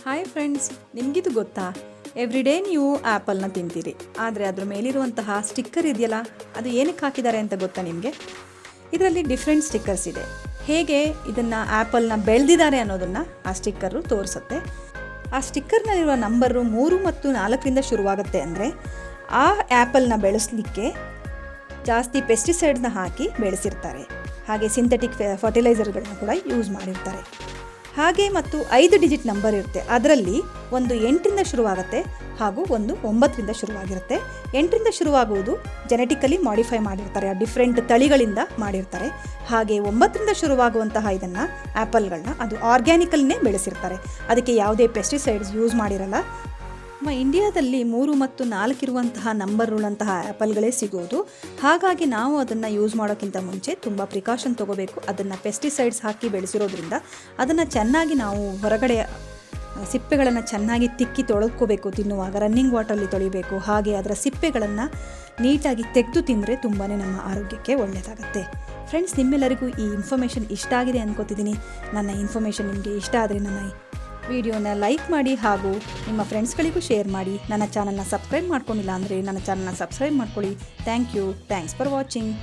Hi friends, ನಿಮಗಿದು ಗೊತ್ತಾ? Everyday ನೀವು ಆ್ಯಪಲ್ನ ತಿಂತೀರಿ, ಆದರೆ ಅದ್ರ ಮೇಲಿರುವಂತಹ ಸ್ಟಿಕ್ಕರ್ ಇದೆಯಲ್ಲ, ಅದು ಏನಕ್ಕೆ ಹಾಕಿದ್ದಾರೆ ಅಂತ ಗೊತ್ತಾ ನಿಮಗೆ? ಇದರಲ್ಲಿ ಡಿಫ್ರೆಂಟ್ ಸ್ಟಿಕ್ಕರ್ಸ್ ಇದೆ. ಹೇಗೆ ಇದನ್ನು ಆ್ಯಪಲ್ನ ಬೆಳೆದಿದ್ದಾರೆ ಅನ್ನೋದನ್ನು ಆ ಸ್ಟಿಕ್ಕರು ತೋರಿಸುತ್ತೆ. ಆ ಸ್ಟಿಕ್ಕರ್ನಲ್ಲಿರುವ ನಂಬರು 3 ಮತ್ತು 4ರಿಂದ ಶುರುವಾಗುತ್ತೆ. ಅಂದರೆ ಆ ಆ್ಯಪಲ್ನ ಬೆಳೆಸಲಿಕ್ಕೆ ಜಾಸ್ತಿ ಪೆಸ್ಟಿಸೈಡ್ನ ಹಾಕಿ ಬೆಳೆಸಿರ್ತಾರೆ. ಹಾಗೆ ಸಿಂಥೆಟಿಕ್ ಫರ್ಟಿಲೈಸರ್ಗಳನ್ನ ಕೂಡ ಯೂಸ್ ಮಾಡಿರ್ತಾರೆ. ಹಾಗೆ ಮತ್ತು 5 ಡಿಜಿಟ್ ನಂಬರ್ ಇರುತ್ತೆ. ಅದರಲ್ಲಿ ಒಂದು 8ರಿಂದ ಶುರುವಾಗುತ್ತೆ ಹಾಗೂ ಒಂದು 9ರಿಂದ ಶುರುವಾಗಿರುತ್ತೆ. 8ರಿಂದ ಶುರುವಾಗುವುದು ಜೆನೆಟಿಕಲಿ ಮಾಡಿಫೈ ಮಾಡಿರ್ತಾರೆ, ಡಿಫ್ರೆಂಟ್ ತಳಿಗಳಿಂದ ಮಾಡಿರ್ತಾರೆ. ಹಾಗೆ 9ರಿಂದ ಶುರುವಾಗುವಂತಹ ಇದನ್ನು ಆ್ಯಪಲ್ಗಳನ್ನ ಅದು ಆರ್ಗ್ಯಾನಿಕಲ್ನೇ ಬೆಳೆಸಿರ್ತಾರೆ. ಅದಕ್ಕೆ ಯಾವುದೇ ಪೆಸ್ಟಿಸೈಡ್ಸ್ ಯೂಸ್ ಮಾಡಿರಲ್ಲ. ನಮ್ಮ ಇಂಡಿಯಾದಲ್ಲಿ 3 ಮತ್ತು 4 ಇರುವಂತಹ ನಂಬರ್ ಉಳ್ಳಂತಹ ಆ್ಯಪಲ್ಗಳೇ ಸಿಗೋದು. ಹಾಗಾಗಿ ನಾವು ಅದನ್ನು ಯೂಸ್ ಮಾಡೋಕ್ಕಿಂತ ಮುಂಚೆ ತುಂಬ ಪ್ರಿಕಾಷನ್ ತೊಗೋಬೇಕು. ಅದನ್ನು ಪೆಸ್ಟಿಸೈಡ್ಸ್ ಹಾಕಿ ಬೆಳೆಸಿರೋದ್ರಿಂದ ಅದನ್ನು ಚೆನ್ನಾಗಿ ನಾವು ಹೊರಗಡೆ ಸಿಪ್ಪೆಗಳನ್ನು ಚೆನ್ನಾಗಿ ತಿಕ್ಕಿ ತೊಳ್ಕೋಬೇಕು. ತಿನ್ನುವಾಗ ರನ್ನಿಂಗ್ ವಾಟರಲ್ಲಿ ತೊಳಿಬೇಕು. ಹಾಗೆ ಅದರ ಸಿಪ್ಪೆಗಳನ್ನು ನೀಟಾಗಿ ತೆಗೆದು ತಿಂದರೆ ತುಂಬಾ ನಮ್ಮ ಆರೋಗ್ಯಕ್ಕೆ ಒಳ್ಳೆಯದಾಗುತ್ತೆ. ಫ್ರೆಂಡ್ಸ್, ನಿಮ್ಮೆಲ್ಲರಿಗೂ ಈ ಇನ್ಫಾರ್ಮೇಷನ್ ಇಷ್ಟ ಆಗಿದೆ ಅಂದ್ಕೋತಿದ್ದೀನಿ. ನನ್ನ ಇನ್ಫಾರ್ಮೇಷನ್ ನಿಮಗೆ ಇಷ್ಟ ಆದರೆ ನನ್ನ ವಿಡಿಯೋನ ಲೈಕ್ ಮಾಡಿ ಹಾಗೂ ನಿಮ್ಮ ಫ್ರೆಂಡ್ಸ್ಗಳಿಗೂ ಶೇರ್ ಮಾಡಿ. ನನ್ನ ಚಾನಲ್ನ ಸಬ್ಸ್ಕ್ರೈಬ್ ಮಾಡ್ಕೊಂಡಿಲ್ಲ ಅಂದರೆ ನನ್ನ ಚಾನಲ್ನ ಸಬ್ಸ್ಕ್ರೈಬ್ ಮಾಡ್ಕೊಳ್ಳಿ. Thanks for watching.